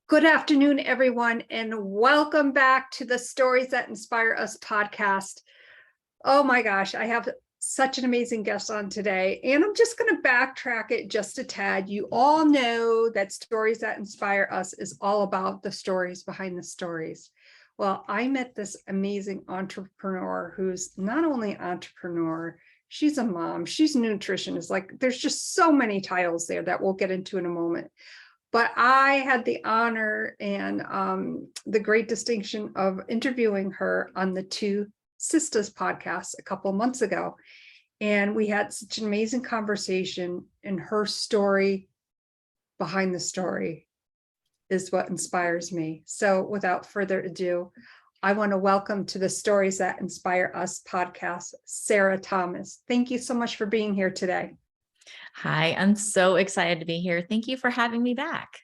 Good afternoon, everyone, and welcome back to the Stories That Inspire Us podcast. Oh my gosh, I have such an amazing guest on today, and I'm just going to backtrack it just a tad. You all know that Stories That Inspire Us is all about the stories behind the stories. Well, I met this amazing entrepreneur who's not only an entrepreneur, she's a mom, she's a nutritionist. Like, there's just so many titles there that we'll get into in a moment. But I had the honor and the great distinction of interviewing her on the Two Sisters podcast a couple of months ago. And we had such an amazing conversation, and her story behind the story is what inspires me. So without further ado, I want to welcome to the Stories That Inspire Us podcast, Sarah Thomas. Thank you so much for being here today. Hi, I'm so excited to be here. Thank you for having me back.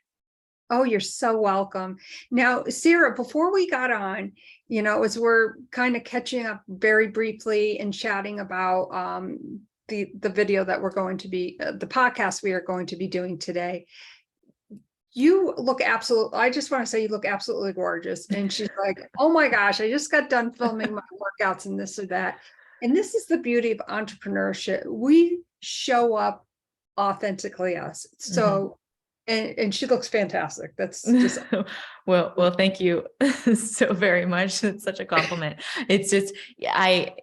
Oh, you're so welcome. Now, Sarah, before we got on, as we're kind of catching up very briefly and chatting about the video that we're going to be, the podcast we are going to be doing today, you look absolutely, I just want to say you look absolutely gorgeous. And she's like, oh my gosh, I just got done filming my workouts and this or that. And this is the beauty of entrepreneurship. We show up authentically us. So, and she looks fantastic. That's just well, thank you so very much. It's such a compliment. It's just,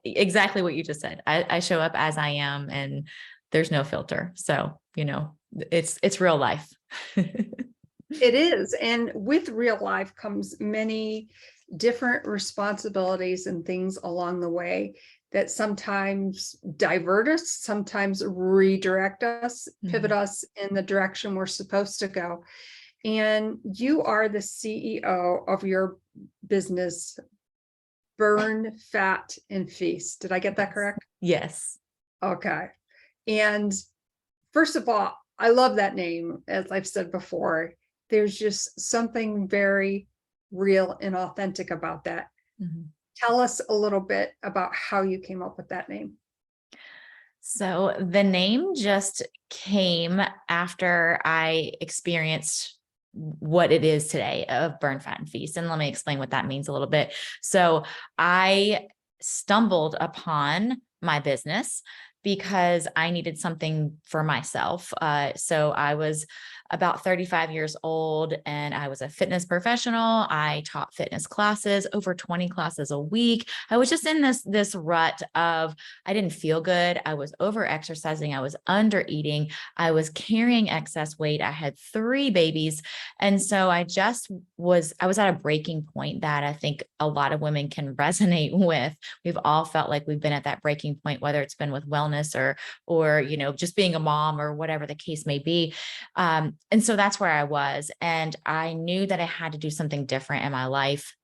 exactly what you just said. I show up as I am, and there's no filter. So, it's real life. It is. And with real life comes many different responsibilities and things along the way that sometimes divert us, sometimes redirect us, pivot us in the direction we're supposed to go. And you are the CEO of your business, Burn, Fat, and Feast. Did I get that correct? Yes. Okay. And first of all, I love that name. As I've said before, there's just something very real and authentic about that. Tell us a little bit about how you came up with that name. So the name just came after I experienced what it is today of Burn, Fat, and Feast. And let me explain what that means a little bit. So I stumbled upon my business because I needed something for myself. So I was about 35 years old, and I was a fitness professional. I taught fitness classes, over 20 classes a week. I was just in this rut of, I didn't feel good. I was over exercising. I was under eating. I was carrying excess weight. I had 3 babies. And so I was at a breaking point that I think a lot of women can resonate with. We've all felt like we've been at that breaking point, whether it's been with wellness or just being a mom or whatever the case may be. And so that's where I was. And I knew that I had to do something different in my life.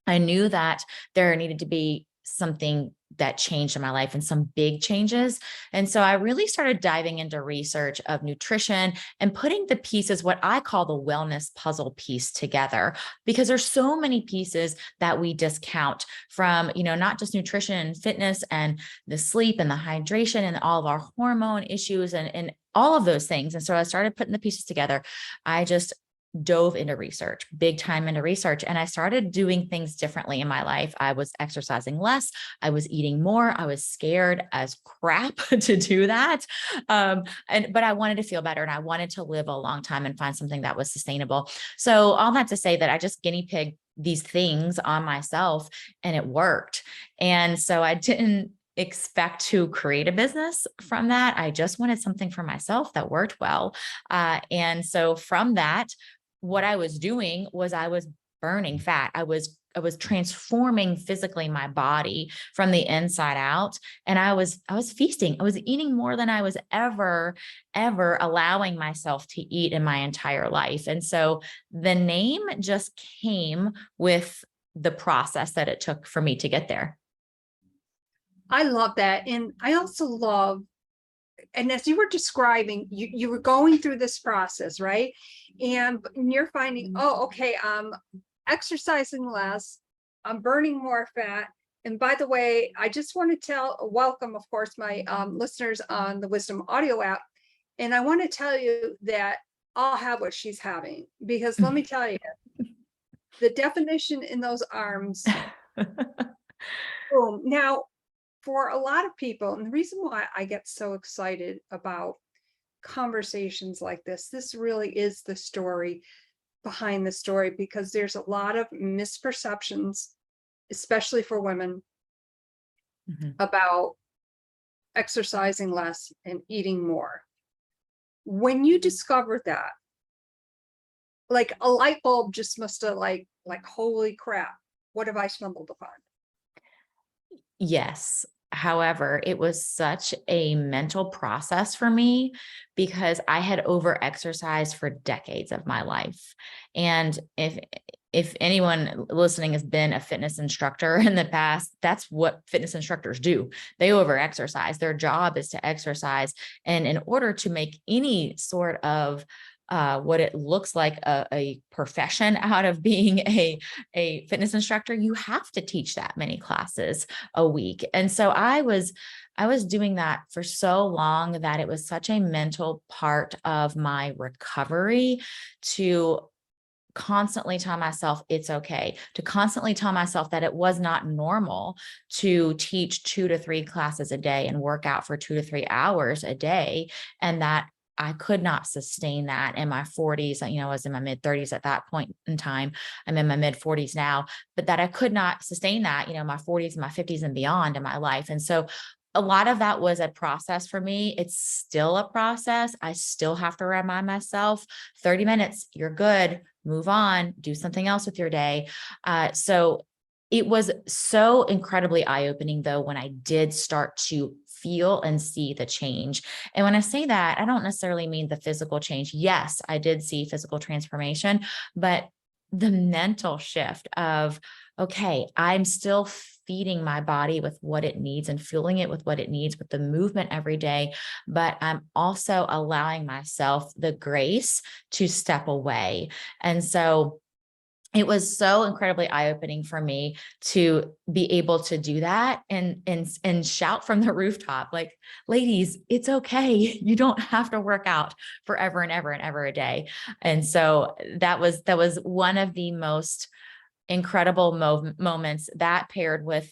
I knew that there needed to be something that changed in my life and some big changes. And so I really started diving into research of nutrition and putting the pieces, what I call the wellness puzzle piece, together, because there's so many pieces that we discount from, not just nutrition and fitness and the sleep and the hydration and all of our hormone issues and all of those things. And so I started putting the pieces together. I just dove into research, big time into research. And I started doing things differently in my life. I was exercising less. I was eating more. I was scared as crap to do that. But I wanted to feel better, and I wanted to live a long time and find something that was sustainable. So all that to say that I just guinea pigged these things on myself, and it worked. And so I didn't expect to create a business from that. I just wanted something for myself that worked well. And so from that, what I was doing was I was burning fat. I was transforming physically my body from the inside out. And I was feasting. I was eating more than I was ever allowing myself to eat in my entire life. And so the name just came with the process that it took for me to get there. I love that. And I also love, and as you were describing, you were going through this process, right? And you're finding, oh, okay, I'm exercising less, I'm burning more fat. And by the way, I just want to welcome, of course, my listeners on the Wisdom Audio app. And I want to tell you that I'll have what she's having, because let me tell you, the definition in those arms, boom. Now, for a lot of people, and the reason why I get so excited about conversations like this really is the story behind the story, because there's a lot of misperceptions, especially for women, Mhm. about exercising less and eating more. When you discovered that, like a light bulb just must have like holy crap, what have I stumbled upon? Yes. However, it was such a mental process for me because I had over exercised for decades of my life. And if anyone listening has been a fitness instructor in the past, that's what fitness instructors do. They over exercise. Their job is to exercise. And in order to make any sort of what it looks like a profession out of being a fitness instructor, you have to teach that many classes a week. And so I was doing that for so long that it was such a mental part of my recovery to constantly tell myself it's okay, to constantly tell myself that it was not normal to teach 2 to 3 classes a day and work out for 2 to 3 hours a day, and that I could not sustain that in my 40s. I was in my mid 30s at that point in time. I'm in my mid 40s now, but that I could not sustain that, my 40s, my 50s and beyond in my life. And so a lot of that was a process for me. It's still a process. I still have to remind myself 30 minutes, you're good, move on, do something else with your day. So it was so incredibly eye-opening though, when I did start to feel and see the change. And when I say that, I don't necessarily mean the physical change. Yes, I did see physical transformation, but the mental shift of, okay, I'm still feeding my body with what it needs and fueling it with what it needs with the movement every day. But I'm also allowing myself the grace to step away. And so it was so incredibly eye-opening for me to be able to do that and shout from the rooftop, like, ladies, it's okay. You don't have to work out forever and ever and ever a day. And so that was one of the most incredible moments, that paired with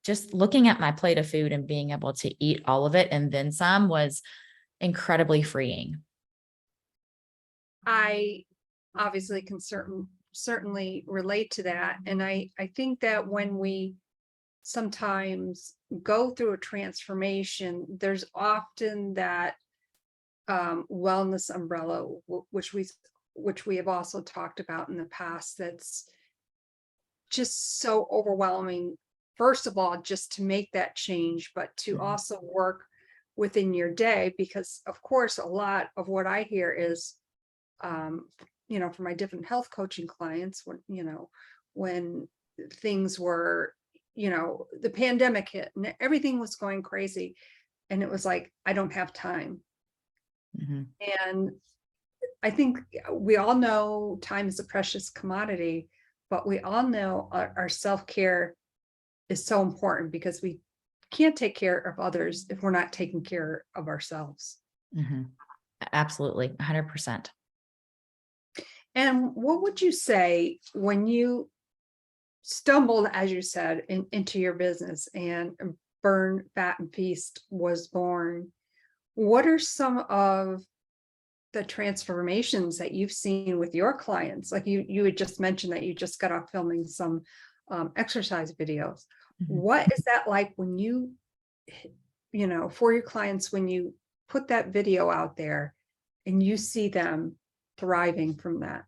just looking at my plate of food and being able to eat all of it and then some, was incredibly freeing. I obviously can certainly relate to that. And I think that when we sometimes go through a transformation, there's often that wellness umbrella, which we have also talked about in the past, that's just so overwhelming. First of all, just to make that change, but to Mhm. also work within your day, because of course, a lot of what I hear is, um, for my different health coaching clients, when things were, the pandemic hit and everything was going crazy. And it was like, I don't have time. Mhm. And I think we all know time is a precious commodity, but we all know our self-care is so important, because we can't take care of others if we're not taking care of ourselves. Mhm. Absolutely. 100%. And what would you say when you stumbled, as you said, into your business and Burn, Fat, and Feast was born? What are some of the transformations that you've seen with your clients? Like you had just mentioned that you just got off filming some exercise videos. Mhm. What is that like when for your clients, when you put that video out there and you see them thriving from that?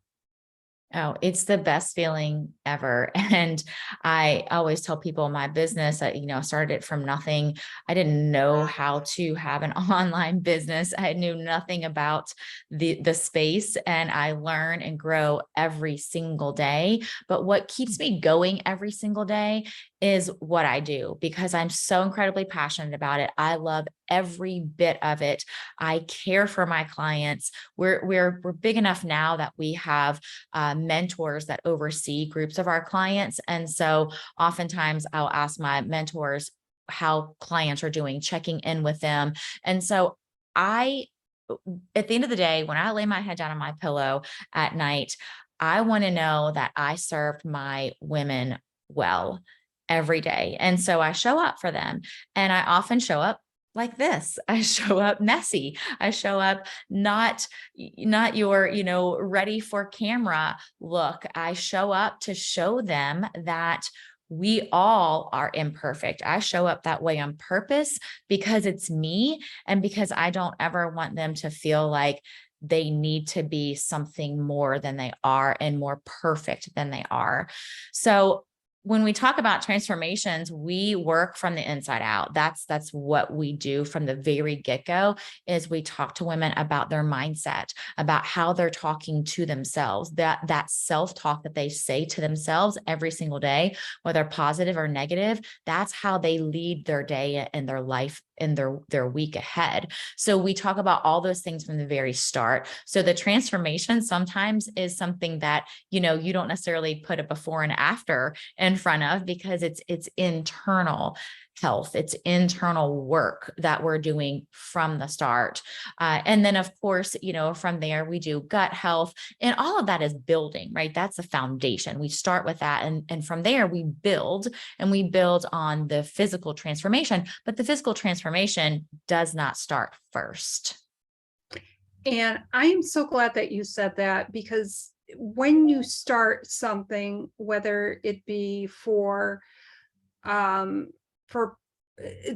Oh, it's the best feeling ever. And I always tell people my business, I started it from nothing. I didn't know how to have an online business. I knew nothing about the space, and I learn and grow every single day. But what keeps me going every single day is what I do, because I'm so incredibly passionate about it. I love every bit of it. I care for my clients. We're big enough now that we have mentors that oversee groups of our clients. And so oftentimes I'll ask my mentors how clients are doing, checking in with them. And so I at the end of the day, when I lay my head down on my pillow at night, I want to know that I served my women well every day. And so I show up for them, and I often show up like this. I show up messy. I show up not your, ready for camera look. I show up to show them that we all are imperfect. I show up that way on purpose because it's me, and because I don't ever want them to feel like they need to be something more than they are and more perfect than they are. So when we talk about transformations, we work from the inside out. That's what we do from the very get-go, is we talk to women about their mindset, about how they're talking to themselves, that self-talk that they say to themselves every single day, whether positive or negative. That's how they lead their day and their life in their week ahead. So we talk about all those things from the very start. So the transformation sometimes is something that, you don't necessarily put a before and after in front of, because it's internal health. It's internal work that we're doing from the start. And then of course, from there we do gut health, and all of that is building, right? That's the foundation. We start with that. And from there we build, and we build on the physical transformation, but the physical transformation does not start first. And I am so glad that you said that, because when you start something, whether it be for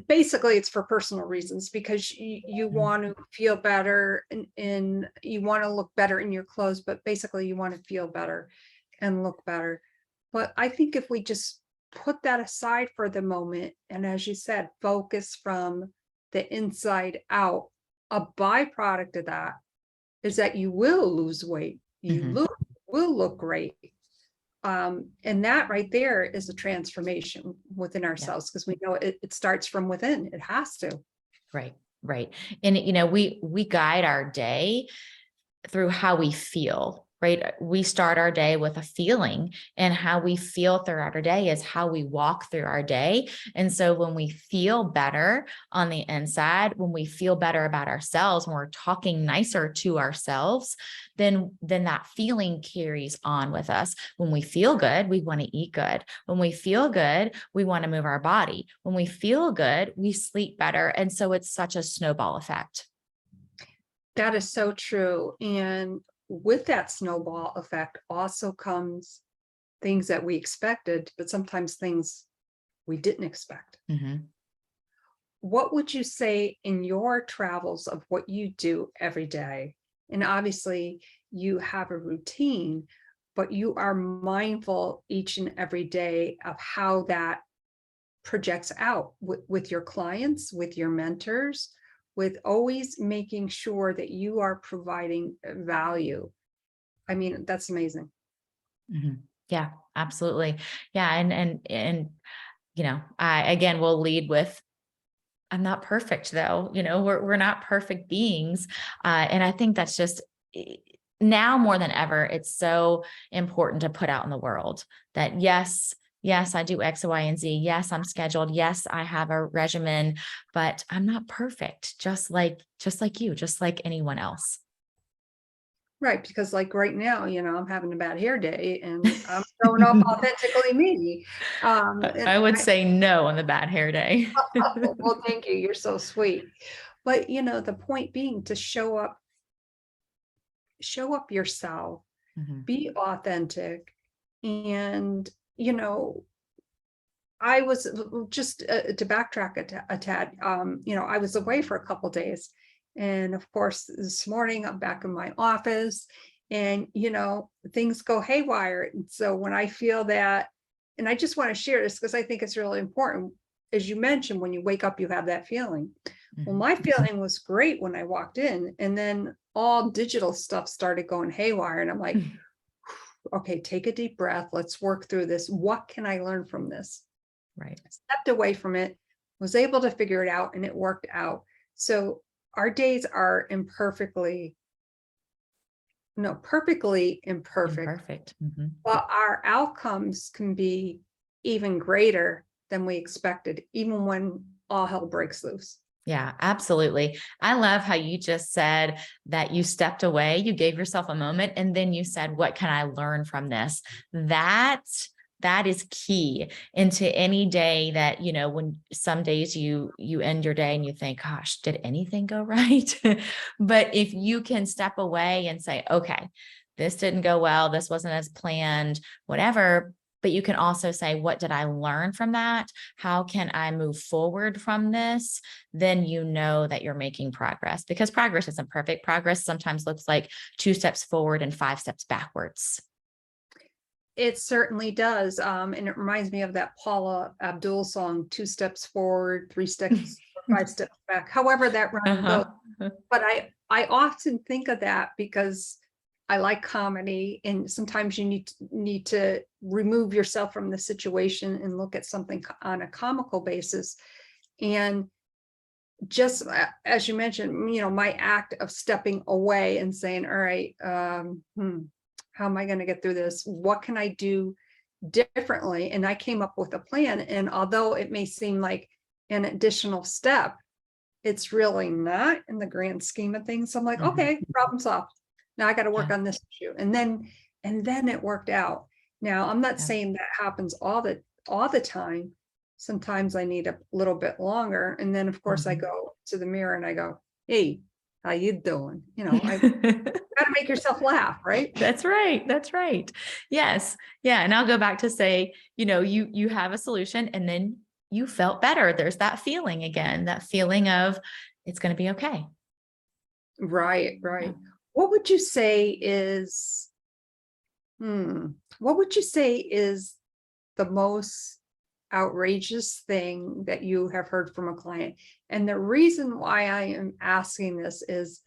basically it's for personal reasons, because you want to feel better, and you want to look better in your clothes, but basically you want to feel better and look better. But I think if we just put that aside for the moment, and as you said, focus from the inside out, a byproduct of that is that you will lose weight. You will look great. And that right there is a transformation within ourselves, because we know it starts from within. It has to. Right. Right. And, we guide our day through how we feel, right? We start our day with a feeling, and how we feel throughout our day is how we walk through our day. And so when we feel better on the inside, when we feel better about ourselves, when we're talking nicer to ourselves, then that feeling carries on with us. When we feel good, we want to eat good. When we feel good, we want to move our body. When we feel good, we sleep better. And so it's such a snowball effect. That is so true. And with that snowball effect also comes things that we expected, but sometimes things we didn't expect. What would you say in your travels of what you do every day? And obviously you have a routine, but you are mindful each and every day of how that projects out with your clients, with your mentors, with always making sure that you are providing value. I mean, that's amazing. Yeah, absolutely. Yeah. And, I, again, will lead with, I'm not perfect though. We're not perfect beings. And I think that's just now more than ever, it's so important to put out in the world that yes, I do X, Y, and Z. Yes, I'm scheduled. Yes, I have a regimen, but I'm not perfect. Just like you, just like anyone else. Right, because like right now, I'm having a bad hair day and I'm showing up authentically me. And I would say no on the bad hair day. well, thank you. You're so sweet. But the point being to show up yourself, be authentic. And, I was just to backtrack a tad, I was away for a couple days. And of course, this morning I'm back in my office, and, things go haywire. And so when I feel that, and I just want to share this because I think it's really important. As you mentioned, when you wake up, you have that feeling. Well, my feeling was great when I walked in, and then all digital stuff started going haywire. And I'm like, okay, take a deep breath. Let's work through this. What can I learn from this? Right. Stepped away from it, was able to figure it out, and it worked out. So our days are perfectly imperfect, but our outcomes can be even greater than we expected, even when all hell breaks loose. Yeah, absolutely. I love how you just said that you stepped away, you gave yourself a moment, and then you said, what can I learn from this? That that is key into any day that, when some days you end your day and you think, gosh, did anything go right? But if you can step away and say, okay, this didn't go well, this wasn't as planned, whatever. But you can also say, what did I learn from that? How can I move forward from this? Then you know that you're making progress, because progress isn't perfect. Progress sometimes looks like 2 steps forward and 5 steps backwards. It certainly does. And it reminds me of that Paula Abdul song, 2 steps forward, 3 steps, 5 steps back, however that rhyme goes. Uh-huh. But I often think of that because I like comedy, and sometimes you need to remove yourself from the situation and look at something on a comical basis. And just as you mentioned, my act of stepping away and saying, all right, how am I going to get through this? What can I do differently? And I came up with a plan. And although it may seem like an additional step, it's really not in the grand scheme of things. So I'm like, Mhm. okay, problem solved. Now I got to work Yeah, on this issue. And then it worked out. Now I'm not yeah. saying that happens all the time. Sometimes I need a little bit longer. And then of course I Mhm. go to the mirror and I go, hey, how you doing? I got to make yourself laugh, right? That's right. That's right. Yes. Yeah. And I'll go back to say, you have a solution and then you felt better. There's that feeling again, that feeling of it's going to be okay. Right, Yeah. right. What would you say is, what would you say is the most outrageous thing that you have heard from a client? And the reason why I am asking this is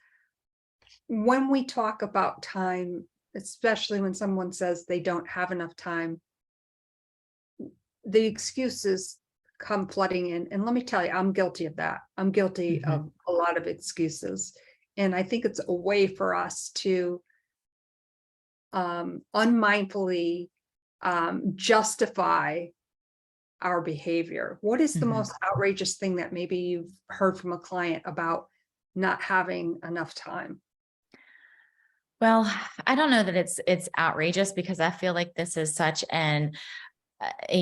when we talk about time, especially when someone says they don't have enough time, the excuses come flooding in. And let me tell you, I'm guilty of that. I'm guilty Mhm. of a lot of excuses. And I think it's a way for us to unmindfully justify our behavior. What is the Mhm. most outrageous thing that maybe you've heard from a client about not having enough time? Well, I don't know that it's outrageous, because I feel like this is such a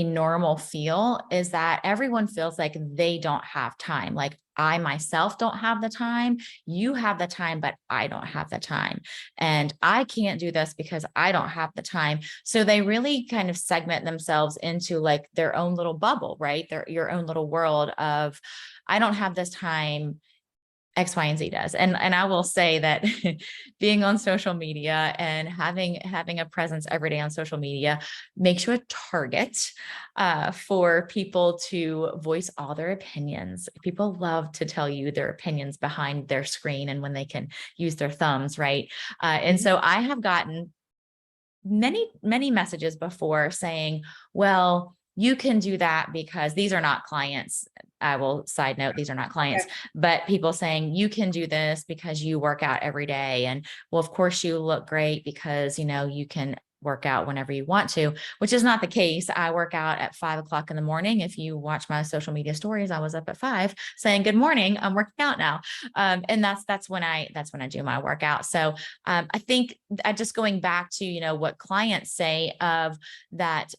normal feel, is that everyone feels like they don't have time. Like, I myself don't have the time. You have the time, but I don't have the time. And I can't do this because I don't have the time. So they really kind of segment themselves into like their own little bubble, right? Your own little world of, I don't have this time. X, Y, and Z does. And I will say that being on social media and having a presence every day on social media makes you a target for people to voice all their opinions. People love to tell you their opinions behind their screen and when they can use their thumbs, right? And Mhm. so I have gotten many messages before saying, well, you can do that because these are not clients. I will side note, these are not clients, Okay. but people saying you can do this because you work out every day. And well, of course you look great because, you can work out whenever you want to, which is not the case. I work out at 5 o'clock in the morning. If you watch my social media stories, I was up at 5 saying, good morning, I'm working out now. And that's when I do my workout. So I think just going back to, what clients say of that,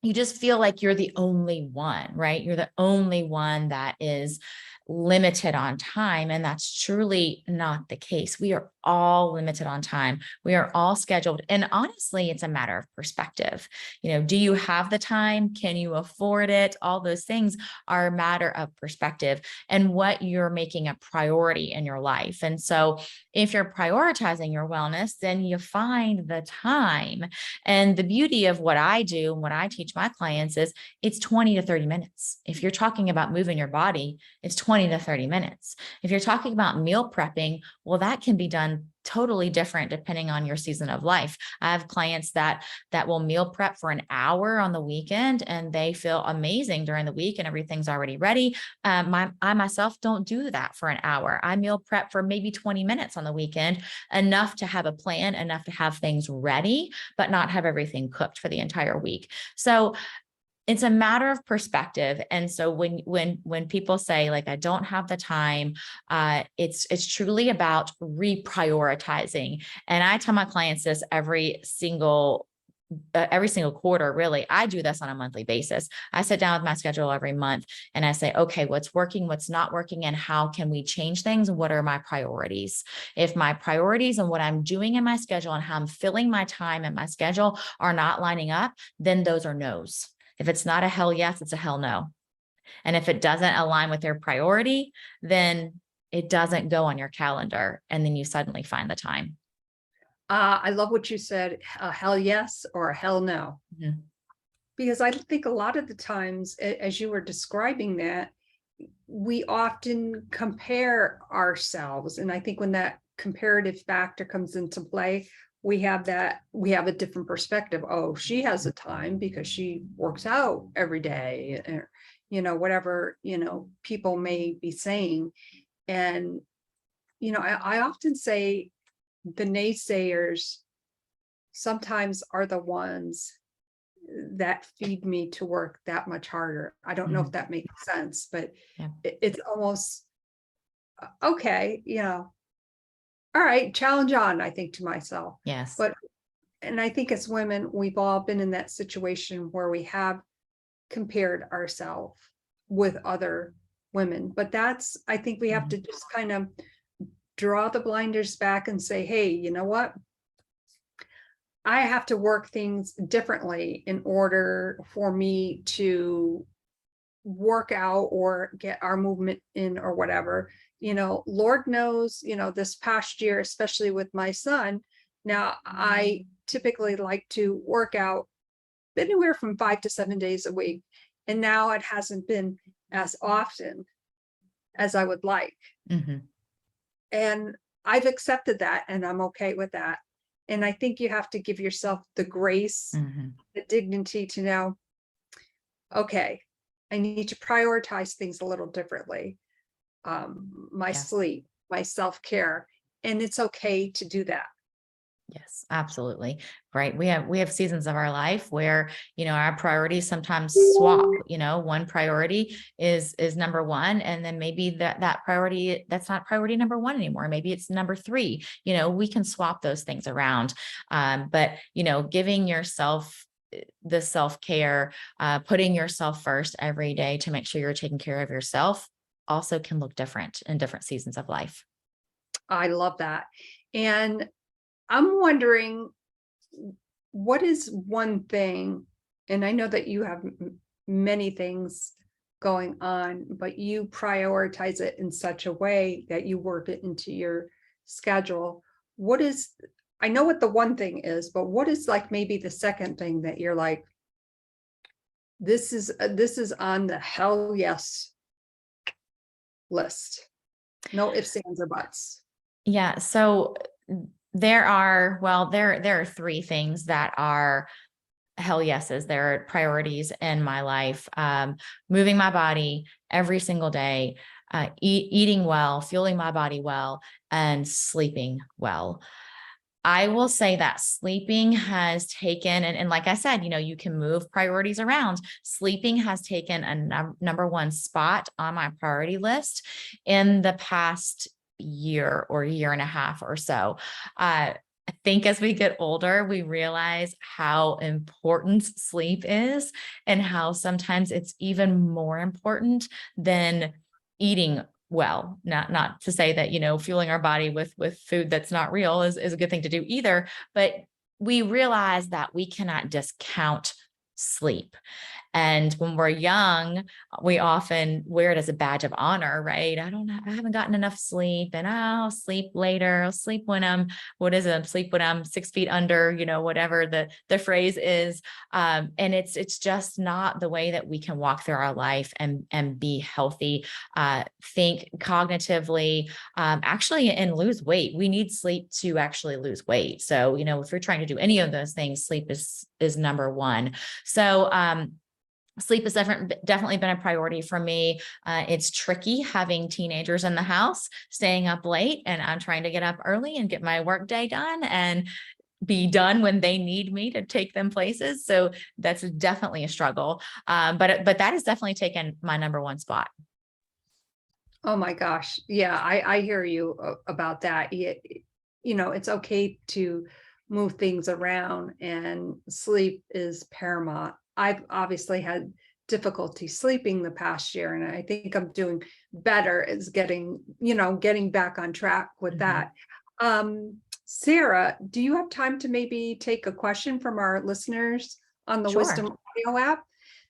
you just feel like you're the only one, right? You're the only one that is limited on time. And that's truly not the case. We are all limited on time. We are all scheduled. And honestly, it's a matter of perspective. Do you have the time? Can you afford it? All those things are a matter of perspective and what you're making a priority in your life. And so if you're prioritizing your wellness, then you find the time. And the beauty of what I do and what I teach my clients is it's 20 to 30 minutes. If you're talking about moving your body, it's 20 to 30 minutes. If you're talking about meal prepping, well, that can be done totally different depending on your season of life. I have clients that will meal prep for an hour on the weekend and they feel amazing during the week and everything's already ready. I myself don't do that for an hour. I meal prep for maybe 20 minutes on the weekend, enough to have a plan, enough to have things ready, but not have everything cooked for the entire week. So it's a matter of perspective. And so when people say like, I don't have the time, it's truly about reprioritizing. And I tell my clients this every single quarter, really. I do this on a monthly basis. I sit down with my schedule every month and I say, okay, what's working, what's not working, and how can we change things? What are my priorities? If my priorities and what I'm doing in my schedule and how I'm filling my time and my schedule are not lining up, then those are no's. If it's not a hell yes, it's a hell no. And if it doesn't align with your priority, then it doesn't go on your calendar. And then you suddenly find the time. I love what you said, a hell yes or a hell no. Mhm. Because I think a lot of the times, as you were describing that, we often compare ourselves. And I think when that comparative factor comes into play, we have a different perspective. Oh, she has a time because she works out every day, or, whatever, people may be saying. And, I often say the naysayers sometimes are the ones that feed me to work that much harder. I don't know if that makes sense, but Yeah. it's almost okay, all right, challenge on, I think to myself. Yes. And I think as women, we've all been in that situation where we have compared ourselves with other women. But I think we have to just kind of draw the blinders back and say, hey, you know what? I have to work things differently in order for me to work out or get our movement in or whatever. Lord knows, this past year, especially with my son, now I typically like to work out anywhere from 5 to 7 days a week. And now it hasn't been as often as I would like. Mm-hmm. And I've accepted that and I'm okay with that. And I think you have to give yourself the grace, the dignity to know, okay, I need to prioritize things a little differently. My sleep, my self-care, and it's okay to do that. Yes, absolutely. Right. We have seasons of our life where, our priorities sometimes swap. One priority is number one. And then maybe that priority, that's not priority number one anymore. Maybe it's number three. We can swap those things around. But giving yourself the self-care, putting yourself first every day to make sure you're taking care of yourself also can look different in different seasons of life. I love that. And I'm wondering, what is one thing, and I know that you have many things going on, but you prioritize it in such a way that you work it into your schedule. I know what the one thing is, but what is like maybe the second thing that you're like, this is on the hell yes list. No ifs, ands, or buts. Yeah. So there are three things that are hell yeses. There are priorities in my life. Moving my body every single day, eating well, fueling my body well, and sleeping well. I will say that sleeping has taken, and like I said, you can move priorities around. Sleeping has taken a number one spot on my priority list in the past year or year and a half or so. I think as we get older, we realize how important sleep is and how sometimes it's even more important than eating well. Not to say that, fueling our body with food that's not real is a good thing to do either, but we realize that we cannot discount sleep. And when we're young, we often wear it as a badge of honor, right? I haven't gotten enough sleep, and I'll sleep later. I'll sleep when I'm 6 feet under, whatever the phrase is. And it's just not the way that we can walk through our life and be healthy, think cognitively, actually, and lose weight. We need sleep to actually lose weight. So, if you're trying to do any of those things, sleep is number one. So, sleep has definitely been a priority for me. It's tricky having teenagers in the house, staying up late, and I'm trying to get up early and get my work day done. And be done when they need me to take them places. So that's definitely a struggle. But that has definitely taken my number one spot. Oh my gosh. Yeah, I hear you about that. It's okay to move things around, and sleep is paramount. I've obviously had difficulty sleeping the past year, and I think I'm doing better is getting back on track with that. Sarah, do you have time to maybe take a question from our listeners on the Sure. Wisdom Audio app?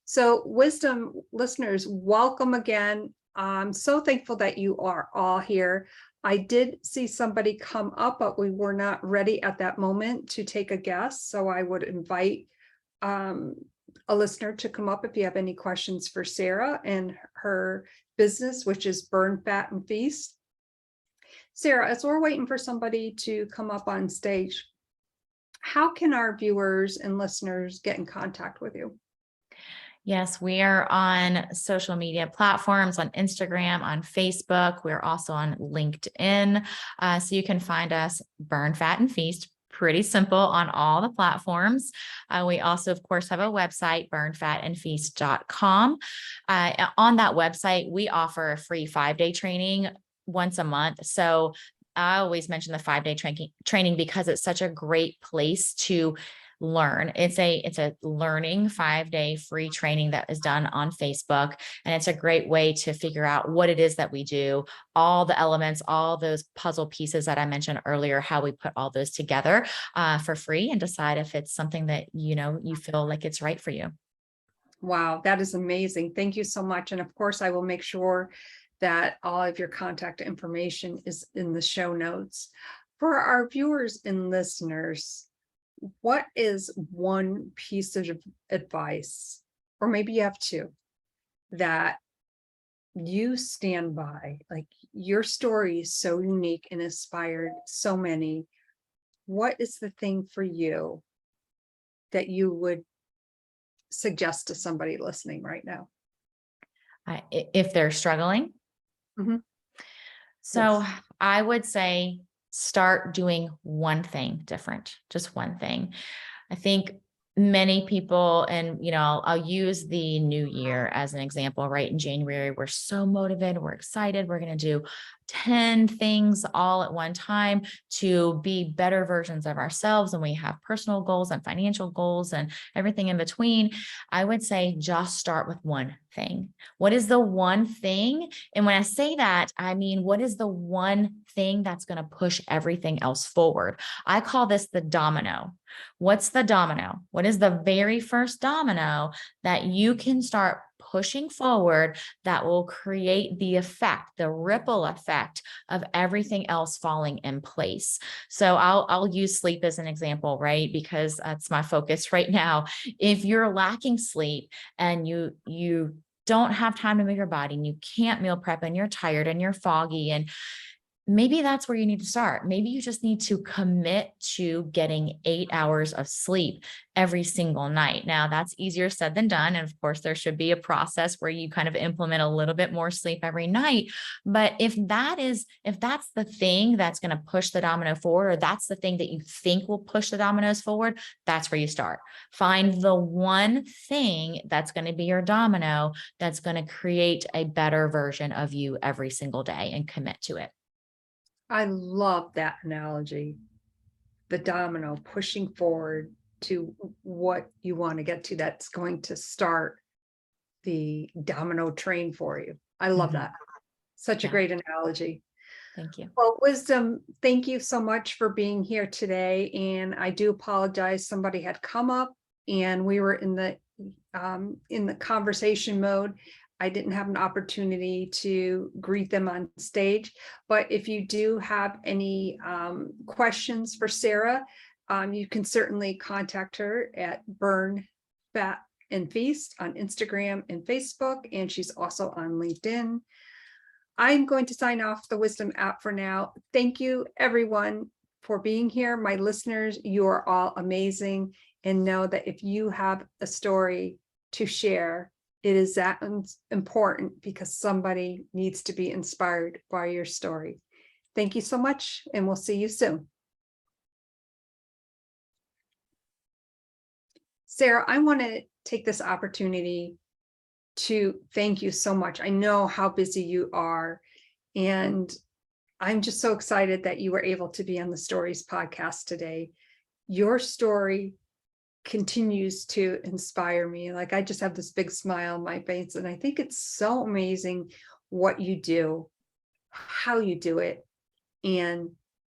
So, Wisdom listeners, welcome again. I'm so thankful that you are all here. I did see somebody come up, but we were not ready at that moment to take a guest. So I would invite a listener to come up if you have any questions for Sarah and her business, which is Burn, Fat, and Feast. Sarah, as we're waiting for somebody to come up on stage, how can our viewers and listeners get in contact with you? Yes, we are on social media platforms, on Instagram, on Facebook. We're also on LinkedIn. So you can find us Burn, Fat, and Feast. Pretty simple on all the platforms. We also, of course, have a website, burnfatandfeast.com. On that website, we offer a free 5-day training once a month. So I always mention the 5-day training because it's such a great place to learn. It's a learning 5-day free training that is done on Facebook. And it's a great way to figure out what it is that we do, all the elements, all those puzzle pieces that I mentioned earlier, how we put all those together for free, and decide if it's something that, you feel like it's right for you. Wow, that is amazing. Thank you so much. And of course, I will make sure that all of your contact information is in the show notes. For our viewers and listeners, what is one piece of advice, or maybe you have two, that you stand by? Like, your story is so unique and inspired so many. What is the thing for you that you would suggest to somebody listening right now? If they're struggling. Mhm. So Yes. I would say start doing one thing different, just one thing. I think many people, and I'll use the new year as an example, right? In January, we're so motivated, we're excited, we're going to do 10 things all at one time to be better versions of ourselves. And we have personal goals and financial goals and everything in between. I would say just start with one thing. What is the one thing? And when I say that, I mean, what is the one thing that's going to push everything else forward? I call this the domino. What's the domino? What is the very first domino that you can start pushing forward that will create the effect, the ripple effect of everything else falling in place? So I'll use sleep as an example, right? Because that's my focus right now. If you're lacking sleep and you don't have time to move your body and you can't meal prep and you're tired and you're foggy, and maybe that's where you need to start. Maybe you just need to commit to getting 8 hours of sleep every single night. Now, that's easier said than done. And of course, there should be a process where you kind of implement a little bit more sleep every night. But if that's the thing that's going to push the domino forward, or that's the thing that you think will push the dominoes forward, that's where you start. Find the one thing that's going to be your domino that's going to create a better version of you every single day, and commit to it. I love that analogy. The domino pushing forward to what you want to get to, that's going to start the domino train for you. I love that. Such a Yeah. great analogy. Thank you. Well, Wisdom, thank you so much for being here today. And I do apologize. Somebody had come up and we were in the conversation mode. I didn't have an opportunity to greet them on stage. But if you do have any questions for Sarah, you can certainly contact her at Burn, Fat, and Feast on Instagram and Facebook. And she's also on LinkedIn. I'm going to sign off the Wisdom app for now. Thank you, everyone, for being here. My listeners, you are all amazing. And know that if you have a story to share, it is that important, because somebody needs to be inspired by your story. Thank you so much, and we'll see you soon. Sarah, I want to take this opportunity to thank you so much. I know how busy you are, and I'm just so excited that you were able to be on the Stories podcast today. Your story continues to inspire me. Like, I just have this big smile on my face, and I think it's so amazing what you do, how you do it, and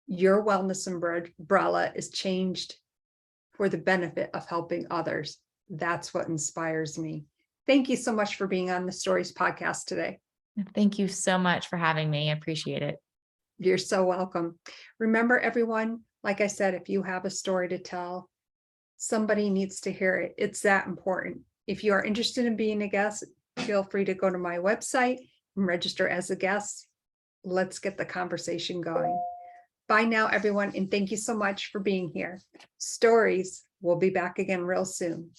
your wellness umbrella is changed for the benefit of helping others. That's what inspires me. Thank you so much for being on the Stories podcast today. Thank you so much for having me. I appreciate it. You're so welcome. Remember, everyone, like I said, if you have a story to tell, somebody needs to hear it. It's that important. If you are interested in being a guest, feel free to go to my website and register as a guest. Let's get the conversation going. Bye now, everyone, and thank you so much for being here. Stories will be back again real soon.